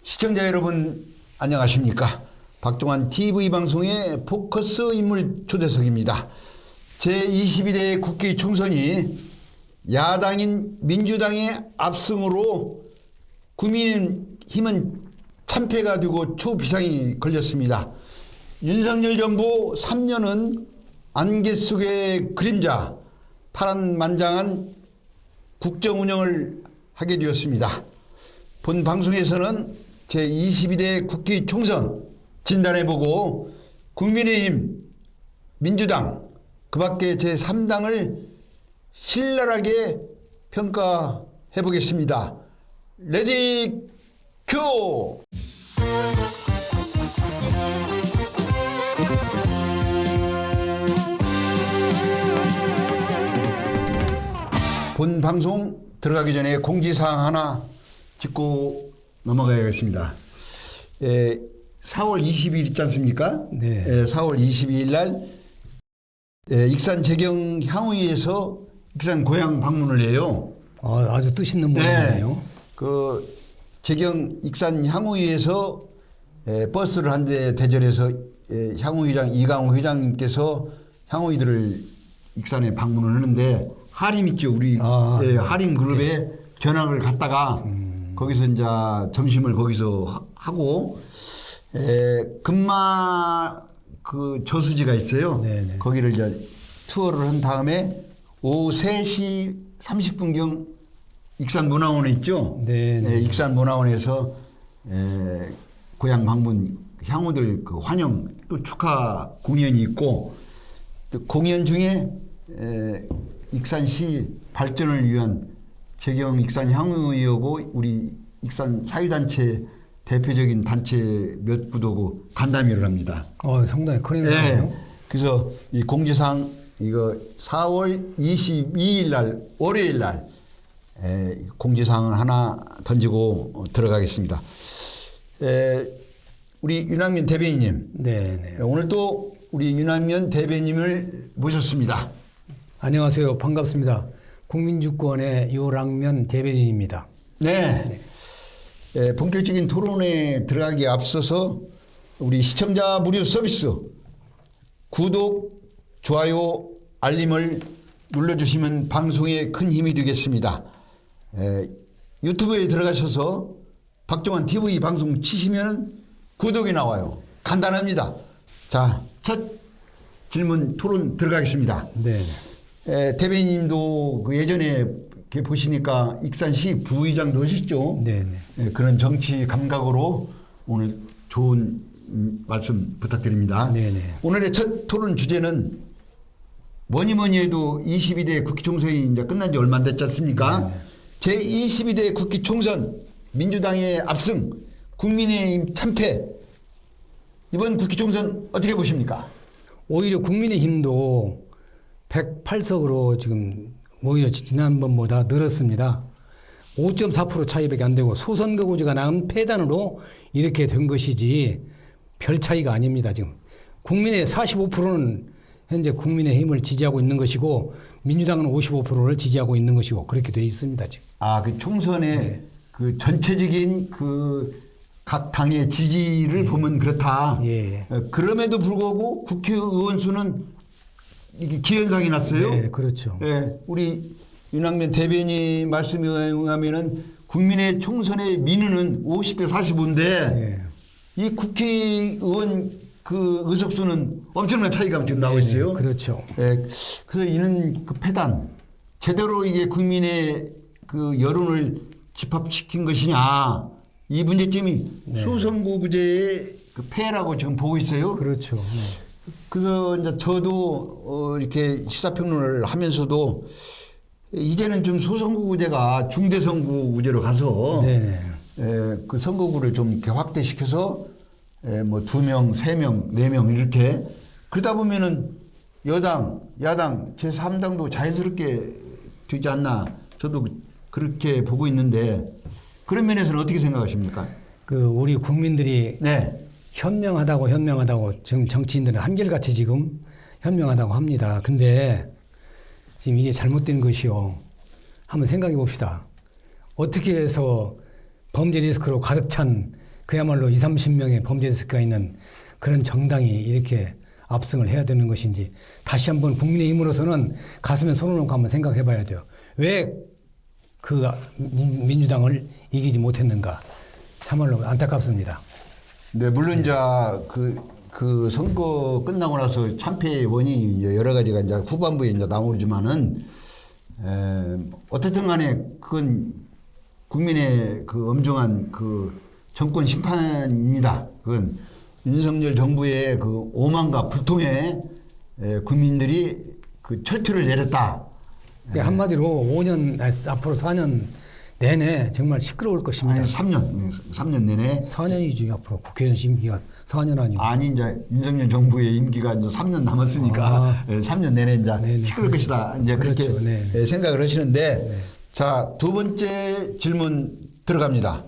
시청자 여러분 안녕하십니까? 박종환 TV 방송의 포커스 인물 초대석입니다. 제21대 국회 총선이 야당인 민주당의 압승으로 국민의힘은 참패가 되고 초비상이 걸렸습니다. 윤석열 정부 3년은 안개 속의 그림자, 파란만장한 국정 운영을 하게 되었습니다. 본 방송에서는 제22대 국회 총선 진단해보고 국민의힘, 민주당, 그 밖에 제3당을 신랄하게 평가해보겠습니다. 레디 큐! 본 방송 들어가기 전에 공지사항 하나 짚고 넘어가야겠습니다. 4월 20일 있지 않습니까? 네. 4월 22일 날 익산 재경 향후위에서 익산 고향 방문을 해요. 아주 뜻있는 모양이네요. 그 재경 익산 향후위에서 버스를 한 대 대절해서 향후회장 이강호 회장님께서 향후위들을 익산에 방문을 하는데 하림 있죠, 우리 하림 그룹에 견학을 갔다가 거기서 이제 점심을 거기서 하고 금마 그 저수지가 있어요. 네네. 거기를 이제 투어를 한 다음에 오후 3시 30분경 익산 문화원에 있죠. 네네. 익산 문화원에서 고향 방문 향후들 그 환영 또 축하 공연이 있고 또 공연 중에 익산시 발전을 위한 재경 익산 향후위하고 우리 익산 사회단체 대표적인 단체 몇 구도고 간담회를 합니다. 상당히 큰 행사네요. 그래서 이 공지사항 이거 4월 22일 날 월요일 날 공지사항을 하나 던지고 들어가겠습니다. 우리 윤학면 대변인님. 네네. 오늘 또 우리 윤학면 대변인님을 모셨습니다. 안녕하세요. 반갑습니다. 국민주권의 유랑면 대변인입니다. 네. 본격적인 토론에 들어가기에 앞서서 우리 시청자 무료 서비스 구독, 좋아요, 알림을 눌러주시면 방송에 큰 힘이 되겠습니다. 유튜브에 들어가셔서 박종환 TV 방송 치시면 구독이 나와요. 간단합니다. 자, 첫 질문 토론 들어가겠습니다. 네. 대변인님도 그 예전에 이렇게 보시니까 익산시 부의장도 하셨죠. 네네. 그런 정치 감각으로 오늘 좋은 말씀 부탁드립니다. 네네. 오늘의 첫 토론 주제는 뭐니 해도 22대 국회 총선이 이제 끝난 지 얼마 안 됐지 않습니까? 네네. 제22대 국회 총선 민주당의 압승, 국민의힘 참패. 이번 국회 총선 어떻게 보십니까? 오히려 국민의힘도 108석으로 지금 오히려 지난번보다 늘었습니다. 5.4% 차이밖에 안 되고 소선거구제가 나온 패단으로 이렇게 된 것이지 별 차이가 아닙니다. 지금 국민의 45%는 현재 국민의힘을 지지하고 있는 것이고 민주당은 55%를 지지하고 있는 것이고 그렇게 돼 있습니다. 지금. 그 총선의 그 전체적인 그 각 당의 지지를 보면 그렇다. 예. 그럼에도 불구하고 국회의원 수는 이게 기현상이 났어요. 네, 그렇죠. 우리 윤학면 대변인 말씀에 의하면은 국민의 총선의 민의는 50대 45인데 이 국회의원 그 의석수는 엄청난 차이가 지금 나오고 있어요. 그렇죠. 그래서 이는 그 패단 제대로 이게 국민의 그 여론을 집합시킨 것이냐 이 문제점이 소선거구제의 그 폐해라고 지금 보고 있어요. 그렇죠. 그래서 이제 저도 이렇게 시사평론을 하면서도 이제는 좀 소선거구제가 중대선거구제로 가서 그 선거구를 좀 이렇게 확대시켜서 뭐 2명, 3명, 4명 이렇게 그러다 보면은 여당, 야당, 제3당도 자연스럽게 되지 않나 저도 그렇게 보고 있는데 그런 면에서는 어떻게 생각하십니까? 그 우리 국민들이 현명하다고 지금 정치인들은 한결같이 지금 현명하다고 합니다. 근데 지금 이게 잘못된 것이요. 한번 생각해 봅시다. 어떻게 해서 범죄 리스크로 가득 찬 그야말로 20, 30명의 범죄 리스크가 있는 그런 정당이 이렇게 압승을 해야 되는 것인지 다시 한번 국민의힘으로서는 가슴에 손을 얹고 한번 생각해 봐야 돼요. 왜 그 민주당을 이기지 못했는가. 참말로 안타깝습니다. 네, 물론 이제 그 선거 끝나고 나서 참패의 원인이 이제 여러 가지가 이제 후반부에 이제 나오지만은 어쨌든 간에 그건 국민의 그 엄중한 그 정권 심판입니다. 그건 윤석열 정부의 그 오만과 불통에 국민들이 그 철퇴를 내렸다. 그러니까 한마디로 5년, 앞으로 4년 내내 정말 시끄러울 것입니다. 아니, 3년 내내. 4년이죠. 앞으로 국회의원 임기가 4년 아니고. 아니, 이제 윤석열 정부의 임기가 이제 3년 남았으니까 3년 내내 이제 네네. 시끄러울 것이다. 이제 그렇죠. 그렇게 네. 생각을 하시는데 자, 두 번째 질문 들어갑니다.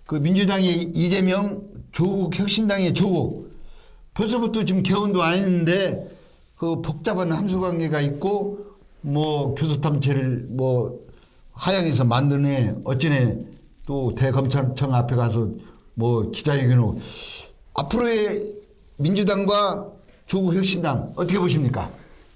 그 민주당의 이재명, 조국 혁신당의 조국. 벌써부터 지금 개헌도 안 했는데 그 복잡한 함수관계가 있고 뭐 교섭단체를 뭐 하향해서 만드네 어쩌네 또 대검찰청 앞에 가서 뭐 기자회견으로 앞으로의 민주당과 조국 혁신당 어떻게 보십니까?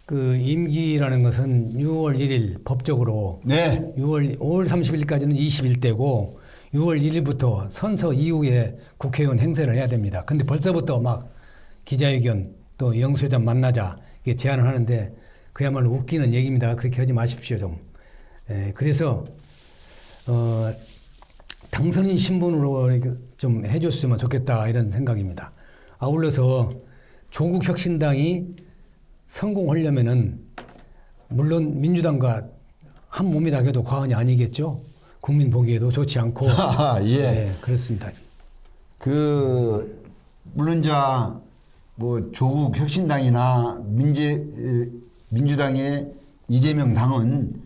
그 임기라는 것은 6월 1일 법적으로 네. 5월 30일까지는 21대고 6월 1일부터 선서 이후에 국회의원 행세를 해야 됩니다. 근데 벌써부터 막 기자회견 또 영수회장 만나자 이게 제안을 하는데 그야말로 웃기는 얘기입니다. 그렇게 하지 마십시오 좀. 그래서 당선인 신분으로 좀 해줬으면 좋겠다 이런 생각입니다. 아울러서 조국 혁신당이 성공하려면은 물론 민주당과 한 몸이라 해도 과언이 아니겠죠. 국민 보기에도 좋지 않고. 예. 네, 그렇습니다. 그 물론 뭐 조국 혁신당이나 민주당의 이재명 당은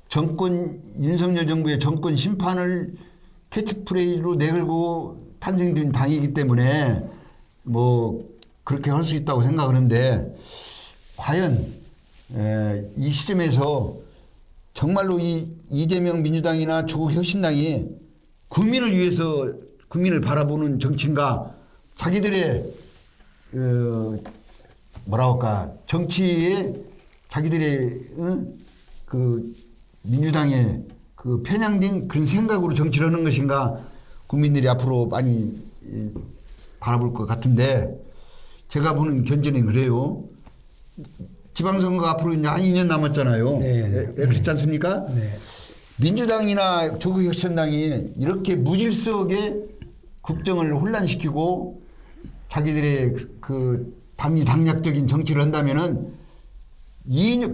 정권 윤석열 정부의 정권 심판을 캐치프레이즈로 내걸고 탄생된 당이기 때문에 뭐 그렇게 할 수 있다고 생각하는데 과연 이 시점에서 정말로 이 이재명 민주당이나 조국 혁신당이 국민을 위해서 국민을 바라보는 정치인가 자기들의 뭐라고 할까 정치에 자기들의 그 민주당의 그 편향된 그런 생각으로 정치를 하는 것인가 국민들이 앞으로 많이 바라볼 것 같은데 제가 보는 견제는 그래요. 지방선거가 앞으로 이제 한 2년 남았잖아요. 네. 그렇지 않습니까? 네. 민주당이나 조국혁신당이 이렇게 무질서하게 국정을 혼란시키고 자기들의 그 당리당략적인 정치를 한다면은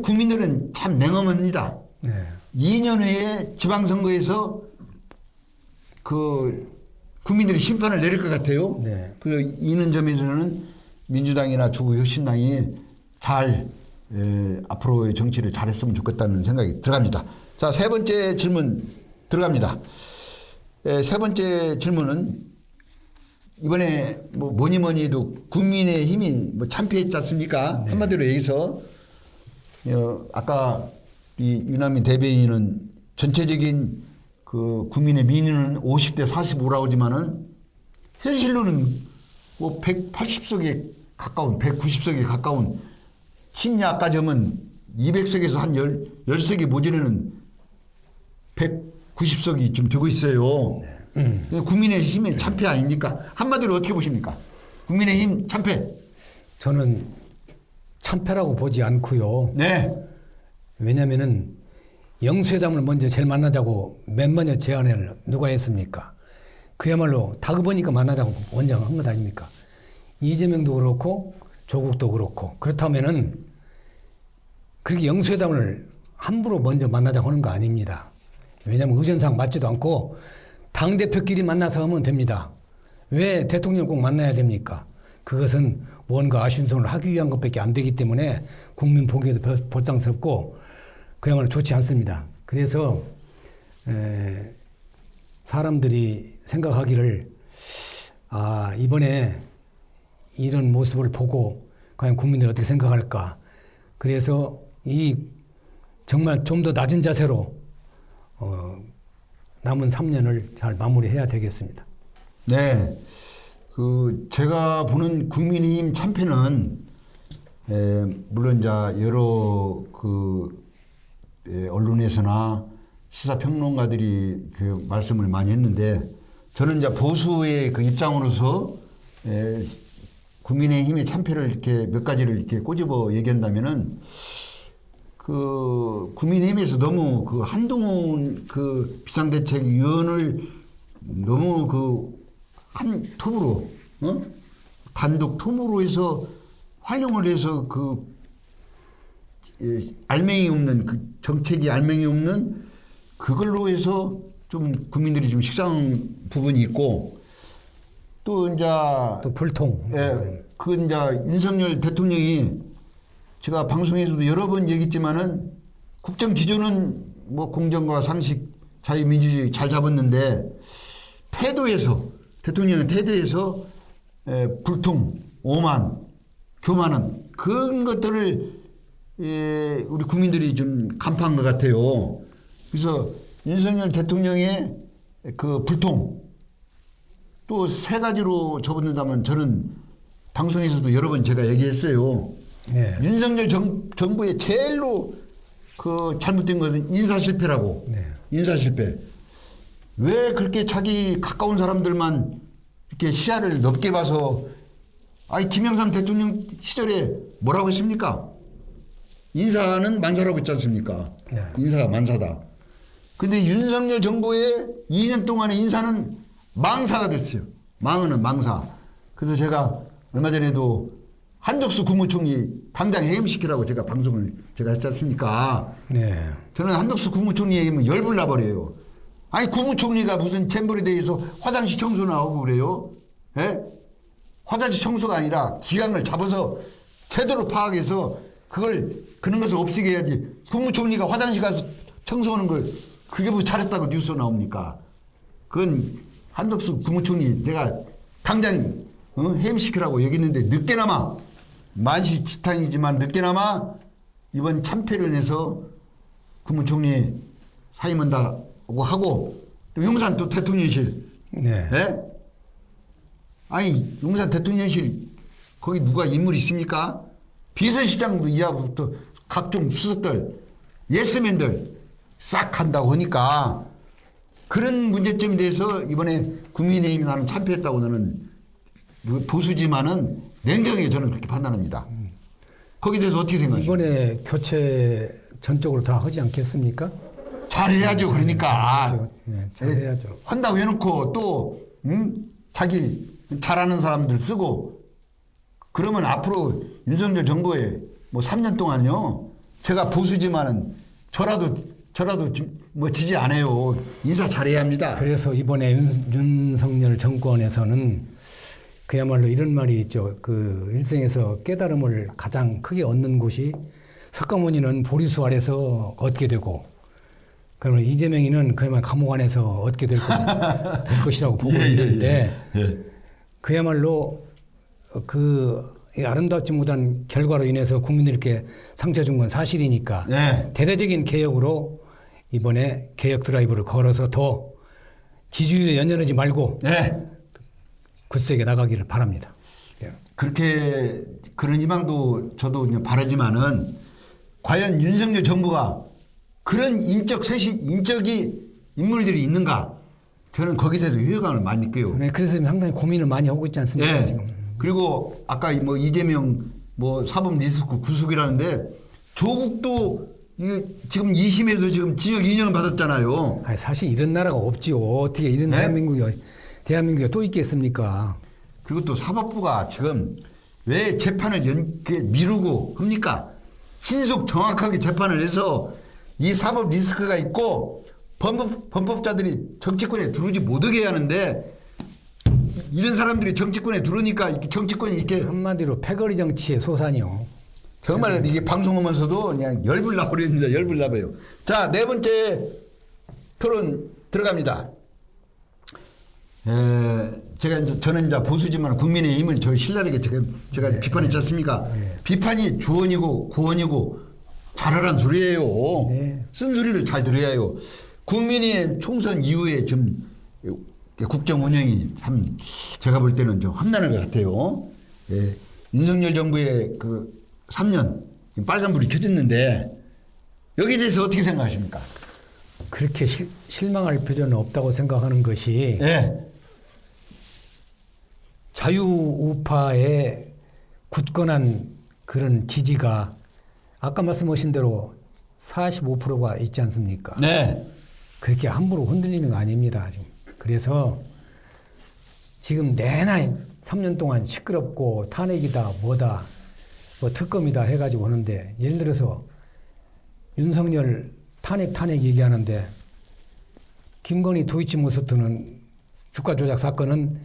국민들은 참 냉엄합니다. 네. 2년 후에 지방선거에서 그 국민들이 심판을 내릴 것 같아요. 네. 그 이는 점에서는 민주당이나 조국혁신당이 잘 앞으로의 정치를 잘했으면 좋겠다는 생각이 들어갑니다. 자, 세 번째 질문 들어갑니다. 세 번째 질문은 이번에 뭐 뭐니 해도 국민의 힘이 뭐 참패했지 않습니까? 네. 한마디로 얘기해서 아까 이 유남민 대변인은 전체적인 그 국민의 민의는 50대 45라고 하지만은 현실로는 뭐 180석에 가까운 190석에 가까운 친야까지 하면 200석에서 한 10석이 모자라는 190석이 좀 되고 있어요. 국민의 힘의 참패 아닙니까? 한마디로 어떻게 보십니까? 국민의 힘 참패. 저는 참패라고 보지 않고요. 네. 왜냐면은 영수회담을 먼저 제일 만나자고 맨 먼저 제안을 누가 했습니까? 그야말로 다급하니까 만나자고 먼저 한 것 아닙니까? 이재명도 그렇고 조국도 그렇고 그렇다면은 그렇게 영수회담을 함부로 먼저 만나자고 하는 거 아닙니다. 왜냐하면 의전상 맞지도 않고 당대표끼리 만나서 하면 됩니다. 왜 대통령 꼭 만나야 됩니까? 그것은 뭔가 아쉬운 손을 하기 위한 것밖에 안 되기 때문에 국민 보기에도 볼상스럽고 그야말로 좋지 않습니다. 그래서 사람들이 생각하기를 이번에 이런 모습을 보고 과연 국민들이 어떻게 생각할까. 그래서 이 정말 좀 더 낮은 자세로 남은 3년을 잘 마무리해야 되겠습니다. 네. 제가 보는 국민의힘 참패는 물론 이제 여러 언론에서나 시사평론가들이 그 말씀을 많이 했는데 저는 이제 보수의 그 입장으로서 국민의힘의 참패를 이렇게 몇 가지를 이렇게 꼬집어 얘기한다면은 국민의힘에서 너무 한동훈 비상대책위원을 너무 한 톱으로 단독 톱으로 해서 활용을 해서 알맹이 없는 정책이 알맹이 없는 그걸로 해서 좀 국민들이 좀 식상한 부분이 있고 또 이제 또 불통. 이제 윤석열 대통령이 제가 방송에서도 여러 번 얘기했지만은 국정 기조는 뭐 공정과 상식, 자유민주주의 잘 잡았는데 대통령의 태도에서 불통, 오만, 교만함 그런 것들을 우리 국민들이 좀 간파한 것 같아요. 그래서 윤석열 대통령의 그 불통 또 세 가지로 접어든다면 저는 방송에서도 여러 번 제가 얘기했어요. 네. 윤석열 정부의 제일로 잘못된 것은 인사실패라고. 네. 인사실패. 왜 그렇게 자기 가까운 사람들만 이렇게 시야를 넓게 봐서 김영삼 대통령 시절에 뭐라고 했습니까? 인사는 만사라고 했지 않습니까? 네. 인사가 만사다. 근데 윤석열 정부의 2년 동안의 인사는 망사가 됐어요. 망언은 망사. 그래서 제가 얼마 전에도 한덕수 국무총리 당장 해임시키라고 제가 방송을 제가 했지 않습니까? 네. 저는 한덕수 국무총리 얘기하면 열불 나버려요. 국무총리가 무슨 잼버리 대회에서 화장실 청소 나오고 그래요? 예? 화장실 청소가 아니라 기강을 잡아서 제대로 파악해서 그런 것을 없애게 해야지. 국무총리가 화장실 가서 청소하는 걸 그게 뭐 잘했다고 뉴스 나옵니까? 그건 한덕수 국무총리 내가 당장 해임시키라고 얘기했는데 늦게나마 만시지탄이지만 늦게나마 이번 참패로 인해서 국무총리 사임한다고 하고 또 용산 또 대통령실. 네. 예? 용산 대통령실 거기 누가 인물이 있습니까? 비서실장도 이하부터 각종 수석들 예스맨들 싹 한다고 하니까 그런 문제점에 대해서 이번에 국민의힘이 나는 참패했다고 나는 보수지만은 냉정하게 저는 그렇게 판단합니다. 거기에 대해서 어떻게 생각하십니까? 이번에 교체 전적으로 다 하지 않겠습니까? 잘해야죠. 그러니까 네, 잘해야죠. 한다고 해놓고 또 자기 잘하는 사람들 쓰고 그러면 앞으로 윤석열 정부에 뭐 3년 동안요 제가 보수지만은 저라도 뭐 지지 않아요. 인사 잘해야 합니다. 그래서 이번에 윤석열 정권에서는 그야말로 이런 말이 있죠. 일생에서 깨달음을 가장 크게 얻는 곳이 석가모니는 보리수 아래서 얻게 되고 그러면 이재명이는 그야말로 감옥 안에서 얻게 될 것이라고 보고 있는데 그야말로 이 아름답지 못한 결과로 인해서 국민들께 상처 준 건 사실이니까 대대적인 개혁으로 이번에 개혁 드라이브를 걸어서 더 지지율에 연연하지 말고 굳세게 나가기를 바랍니다. 그렇게 그런 희망도 저도 그냥 바라지만은 과연 윤석열 정부가 그런 인적이 인물들이 있는가? 저는 거기서 회의감을 많이 느껴요. 네, 그래서 상당히 고민을 많이 하고 있지 않습니까? 지금. 그리고 아까 뭐 이재명 뭐 사법 리스크 구속이라는데 조국도 이게 지금 2심에서 지금 징역 2년을 받았잖아요. 사실 이런 나라가 없지요. 어떻게 이런 대한민국이 또 있겠습니까? 그리고 또 사법부가 지금 왜 재판을 미루고 합니까? 신속 정확하게 재판을 해서 이 사법 리스크가 있고 범법자들이 정치권에 들어오지 못하게 하는데 이런 사람들이 정치권에 들어오니까 정치권이 이렇게 한마디로 패거리 정치의 소산이요. 정말 이게 방송하면서도 그냥 열불 나버립니다. 열불 나버려요. 자, 네 번째 토론 들어갑니다. 저는 이제 보수지만 국민의힘을 저 신랄하게 제가 비판했지 않습니까? 비판이 조언이고 고언이고 잘하란 소리예요. 쓴 소리를 잘 들어야 해요. 국민의힘 총선 이후에 좀 국정 운영이 참 제가 볼 때는 좀 험난할 것 같아요. 예, 윤석열 정부의 그 3년 빨간불이 켜졌는데 여기에 대해서 어떻게 생각하십니까? 그렇게 실망할 필요는 없다고 생각하는 것이 예. 자유우파의 굳건한 그런 지지가 아까 말씀하신 대로 45%가 있지 않습니까? 네. 그렇게 함부로 흔들리는 거 아닙니다. 지금. 그래서 지금 내내 3년 동안 시끄럽고 탄핵이다 뭐다 뭐 특검이다 해가지고 하는데 예를 들어서 윤석열 탄핵 얘기하는데 김건희 도이치모터스는 주가 조작 사건은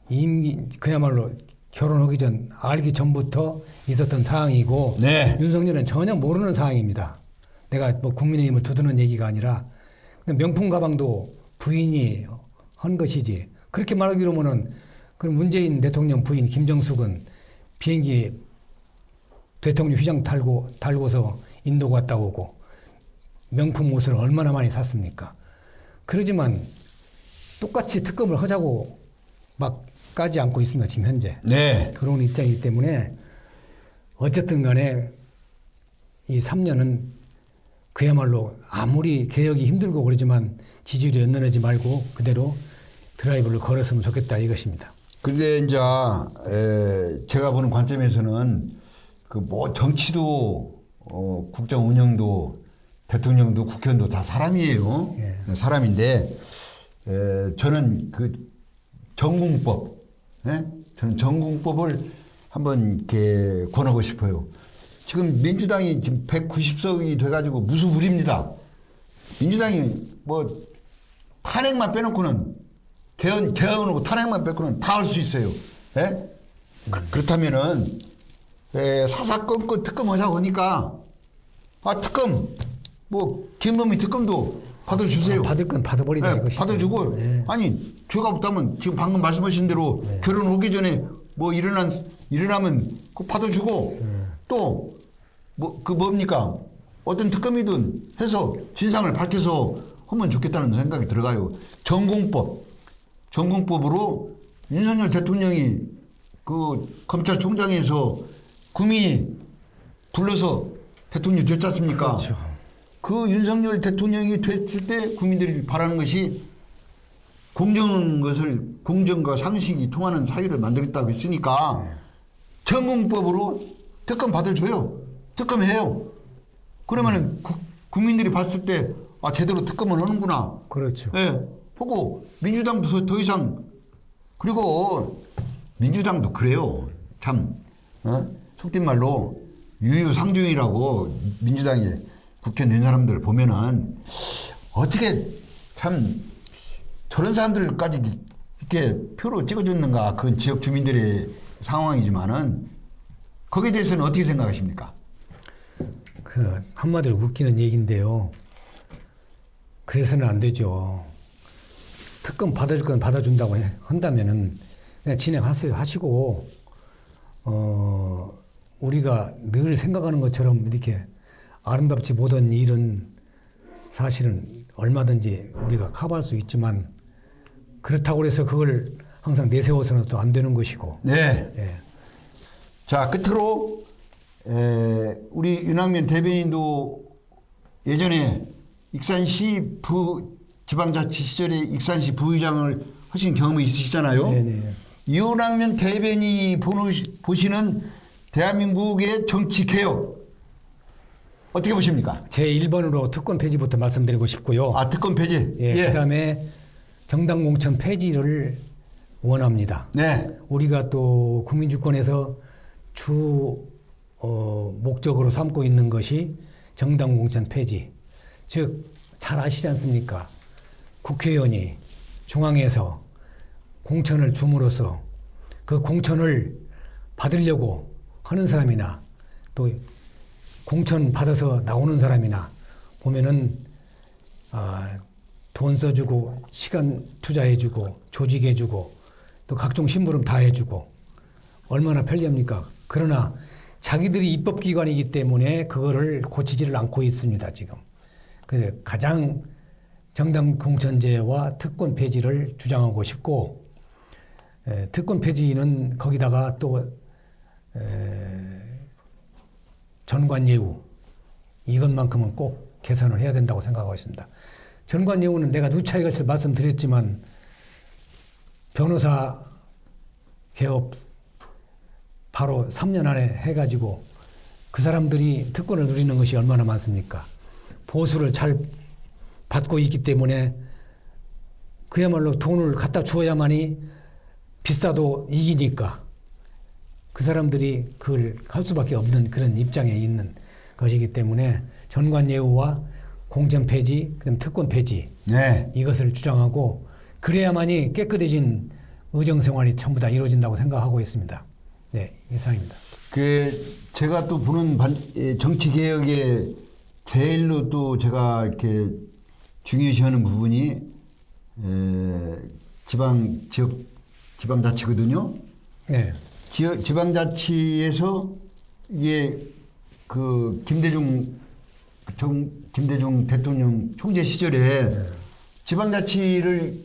이미 그야말로 결혼하기 전 알기 전부터 있었던 사항이고 네. 윤석열은 전혀 모르는 사항입니다. 내가 뭐 국민의힘을 두드는 얘기가 아니라 명품 가방도 부인이 한 것이지. 그렇게 말하기로는 그 문재인 대통령 부인 김정숙은 비행기 대통령 휘장 달고서 인도 갔다 오고 명품 옷을 얼마나 많이 샀습니까? 그러지만 똑같이 특검을 하자고 막 까지 않고 있습니다. 지금 현재. 네. 그런 입장이기 때문에 어쨌든 간에 이 3년은 그야말로 아무리 개혁이 힘들고 그러지만 지지율이 연연하지 말고 그대로 드라이브를 걸었으면 좋겠다 이것입니다. 근데 이제 제가 보는 관점에서는 그 뭐 정치도 국정 운영도 대통령도 국회의원도 다 사람이에요. 예. 사람인데 저는 그 전공법, 예? 저는 전공법을 한번 이렇게 권하고 싶어요. 지금 민주당이 지금 190석이 돼가지고 무수부립니다. 민주당이 뭐 탄핵만 빼놓고는 개헌하고 탄핵만 빼고는 다 할 수 있어요. 예? 그렇다면은 사사건건 특검하자고 하니까 특검 뭐 김범희 특검도 받아주세요. 받을 건 받아버리자 이것이죠. 받아주고 아니 죄가 없다면 지금 방금 말씀하신 대로 결혼 오기 전에 뭐 일어나면 꼭 받아주고 또 뭐 그 뭡니까 어떤 특검이든 해서 진상을 밝혀서 하면 좋겠다는 생각이 들어가요. 전공법으로 윤석열 대통령이 그 검찰총장에서 국민이 불러서 대통령이 됐지 않습니까? 그렇죠. 그 윤석열 대통령이 됐을 때 국민들이 바라는 것이 공정과 상식이 통하는 사회를 만들겠다고 했으니까 전공법으로 특검 받아줘요. 특검해요. 그러면은 국민들이 봤을 때 제대로 특검을 하는구나. 그렇죠. 예. 보고 민주당도 더 이상 그리고 민주당도 그래요. 참 속된 말로 유유상종이라고 민주당에 국회의원 된 사람들 보면은 어떻게 참 저런 사람들까지 이렇게 표로 찍어줬는가. 그건 지역 주민들의 상황이지만은 거기에 대해서는 어떻게 생각하십니까? 그 한마디로 웃기는 얘기인데요. 그래서는 안 되죠. 특검 받아줄 건 받아준다고 한다면은 그냥 진행하세요. 하시고 우리가 늘 생각하는 것처럼 이렇게 아름답지 못한 일은 사실은 얼마든지 우리가 커버할 수 있지만 그렇다고 해서 그걸 항상 내세워서는 또 안 되는 것이고. 네. 예. 자, 끝으로 우리 윤학면 대변인도 예전에 익산시 지방자치 시절에 익산시 부의장을 하신 경험이 있으시잖아요. 네네. 윤학면 대변인이 보시는 대한민국의 정치 개혁 어떻게 보십니까? 제 1번으로 특권 폐지부터 말씀드리고 싶고요. 특권 폐지. 예. 그다음에 정당 공천 폐지를 원합니다. 네. 우리가 또 국민주권에서 주 목적으로 삼고 있는 것이 정당 공천 폐지. 즉 잘 아시지 않습니까? 국회의원이 중앙에서 공천을 줌으로써 그 공천을 받으려고 하는 사람이나 또 공천 받아서 나오는 사람이나 보면은 돈 써주고 시간 투자해주고 조직해주고 또 각종 심부름 다 해주고 얼마나 편리합니까? 그러나 자기들이 입법기관이기 때문에 그거를 고치지를 않고 있습니다. 지금. 그래서 가장 정당 공천제와 특권 폐지를 주장하고 싶고, 특권 폐지는 거기다가 또 전관 예우 이것만큼은 꼭 개선을 해야 된다고 생각하고 있습니다. 전관 예우는 내가 누차에 걸쳐 말씀드렸지만 변호사 개업 바로 3년 안에 해가지고 그 사람들이 특권을 누리는 것이 얼마나 많습니까? 보수를 잘 받고 있기 때문에 그야말로 돈을 갖다 주어야만이 비싸도 이기니까 그 사람들이 그걸 할 수밖에 없는 그런 입장에 있는 것이기 때문에 전관 예우와 공천 폐지, 그다음 특권 폐지 네. 이것을 주장하고 그래야만이 깨끗해진 의정 생활이 전부 다 이루어진다고 생각하고 있습니다. 네, 이상입니다. 제가 또 보는 정치 개혁의 제일로 또 제가 이렇게 중요시하는 부분이 지방자치거든요. 네. 지방자치에서 이게 그 김대중 대통령 총재 시절에 지방자치를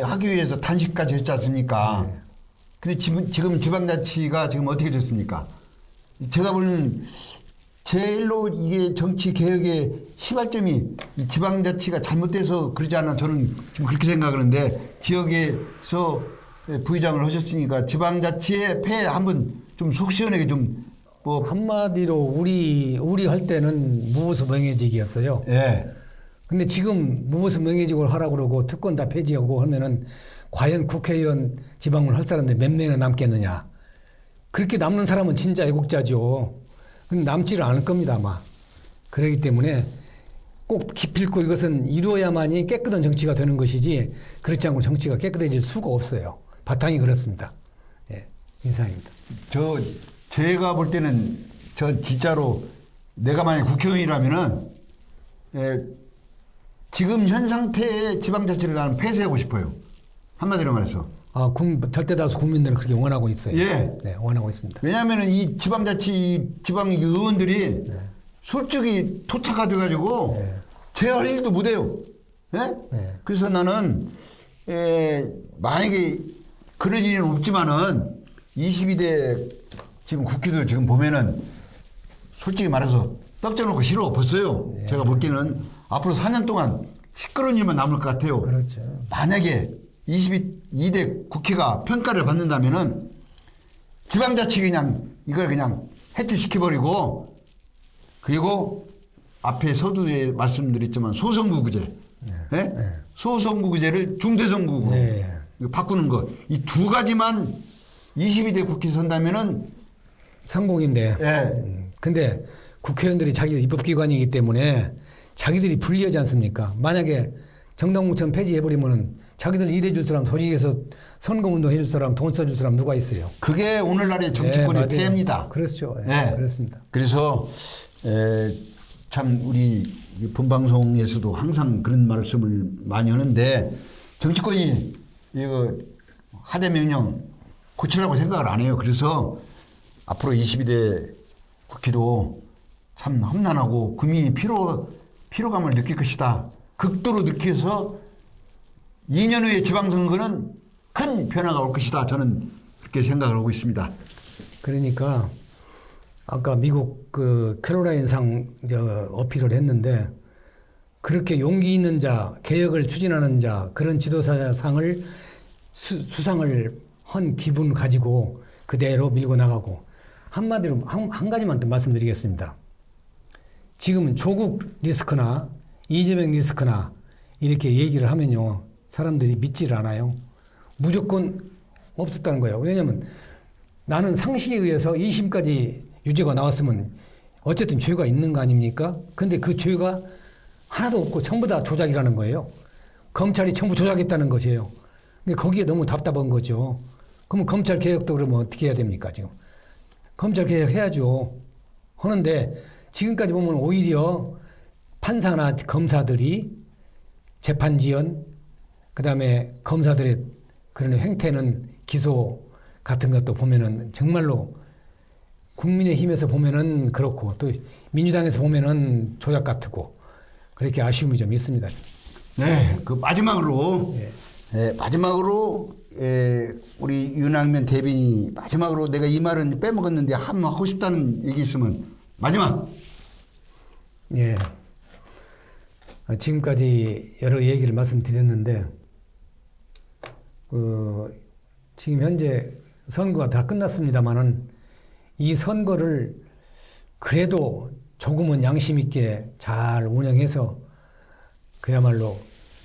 하기 위해서 단식까지 했지 않습니까? 근데 지금 지방자치가 지금 어떻게 됐습니까? 제가 보는 제일로 이게 정치 개혁의 시발점이 이 지방자치가 잘못돼서 그러지 않나 저는 좀 그렇게 생각하는데 지역에서 부의장을 하셨으니까 지방자치의 폐해 한번 좀 속 시원하게 좀 뭐 한마디로 우리 할 때는 무보수 명예직이었어요. 예. 근데 지금 무보수 명예직을 하라고 그러고 특권 다 폐지하고 하면은 과연 국회의원 지방을 할 사람들이 몇 명이나 남겠느냐. 그렇게 남는 사람은 진짜 애국자죠. 근데 남지를 않을 겁니다, 아마. 그렇기 때문에 꼭 기필코 이것은 이루어야만이 깨끗한 정치가 되는 것이지 그렇지 않고 정치가 깨끗해질 수가 없어요. 바탕이 그렇습니다. 예, 이상입니다. 제가 볼 때는 진짜로 내가 만약 국회의원이라면은 지금 현 상태의 지방자치를 나는 폐쇄하고 싶어요. 한마디로 말해서. 절대 다수 국민들은 그렇게 원하고 있어요. 예. 네, 원하고 있습니다. 왜냐하면은 이 지방 의원들이 솔직히 토착화 돼가지고 제할 일도 못해요. 예? 그래서 나는 만약에 그럴 일은 없지만은 22대 지금 국회도 지금 보면은 솔직히 말해서 떡져놓고 싫어 벌써요. 제가 볼 때는 앞으로 4년 동안 시끄러운 일만 남을 것 같아요. 그렇죠. 만약에 22대 국회가 평가를 받는다면은 지방자치 이걸 그냥 해체시켜버리고 그리고 앞에 서두에 말씀드렸지만 소선거구제, 소선거구제를 중대선거구로 바꾸는 것. 이 두 가지만 22대 국회 선다면은 성공인데. 근데 국회의원들이 자기 입법기관이기 때문에 자기들이 불리하지 않습니까? 만약에 정당공천 폐지해버리면은 자기들 일해줄 사람, 조직에서 선거운동 해줄 사람, 돈 써줄 사람 누가 있어요? 그게 오늘날의 정치권의 폐해입니다. 그렇죠. 그렇습니다. 그래서 참 우리 본방송에서도 항상 그런 말씀을 많이 하는데 정치권이 이거 하대명령 고치려고 생각을 안 해요. 그래서 앞으로 22대 국회도 참 험난하고 국민이 피로감을 느낄 것이다. 극도로 느껴서 2년 후에 지방선거는 큰 변화가 올 것이다. 저는 그렇게 생각을 하고 있습니다. 그러니까 아까 미국 캐롤라인상 어필을 했는데 그렇게 용기 있는 자, 개혁을 추진하는 자, 그런 지도자상을 수상을 한 기분 가지고 그대로 밀고 나가고 한마디로 한 가지만 더 말씀드리겠습니다. 지금 조국 리스크나 이재명 리스크나 이렇게 얘기를 하면요. 사람들이 믿지를 않아요. 무조건 없었다는 거예요. 왜냐하면 나는 상식에 의해서 2심까지 유죄가 나왔으면 어쨌든 죄가 있는 거 아닙니까? 근데 그 죄가 하나도 없고 전부 다 조작이라는 거예요. 검찰이 전부 조작했다는 것이에요. 근데 거기에 너무 답답한 거죠. 그러면 검찰 개혁도 그러면 어떻게 해야 됩니까, 지금? 검찰 개혁 해야죠. 하는데 지금까지 보면 오히려 판사나 검사들이 재판 지연, 그 다음에 검사들의 그런 행태는 기소 같은 것도 보면은 정말로 국민의힘에서 보면은 그렇고 또 민주당에서 보면은 조작 같고 그렇게 아쉬움이 좀 있습니다. 네, 그 마지막으로 마지막으로 우리 윤학면 대변인이 마지막으로 내가 이 말은 빼먹었는데 한번 하고 싶다는 얘기 있으면 마지막. 예. 지금까지 여러 얘기를 말씀드렸는데 지금 현재 선거가 다 끝났습니다만은 이 선거를 그래도 조금은 양심 있게 잘 운영해서 그야말로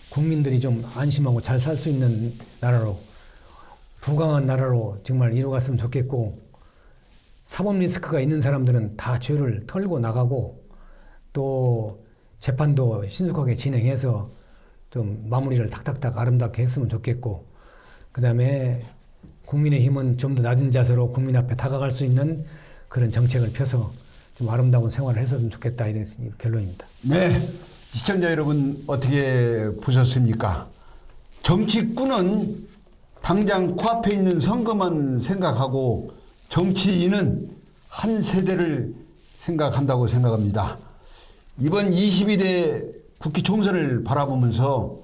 국민들이 좀 안심하고 잘 살 수 있는 나라로, 부강한 나라로 정말 이루어갔으면 좋겠고, 사법 리스크가 있는 사람들은 다 죄를 털고 나가고 또 재판도 신속하게 진행해서 좀 마무리를 탁탁탁 아름답게 했으면 좋겠고, 그 다음에 국민의힘은 좀 더 낮은 자세로 국민 앞에 다가갈 수 있는 그런 정책을 펴서 좀 아름다운 생활을 했으면 좋겠다, 이런 결론입니다. 네, 시청자 여러분 어떻게 보셨습니까? 정치꾼은 당장 코앞에 있는 선거만 생각하고 정치인은 한 세대를 생각한다고 생각합니다. 이번 22대 국회 총선을 바라보면서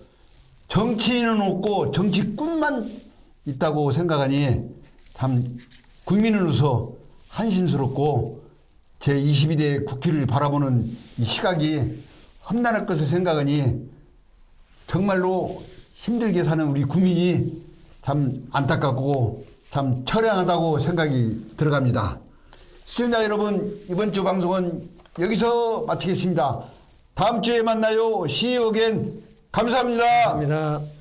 정치인은 없고 정치꾼만 있다고 생각하니 참 국민으로서 한심스럽고 제22대 국회를 바라보는 이 시각이 험난할 것을 생각하니 정말로 힘들게 사는 우리 국민이 참 안타깝고 참 처량하다고 생각이 들어갑니다. 시청자 여러분, 이번 주 방송은 여기서 마치겠습니다. 다음 주에 만나요. See you again. 감사합니다. 감사합니다.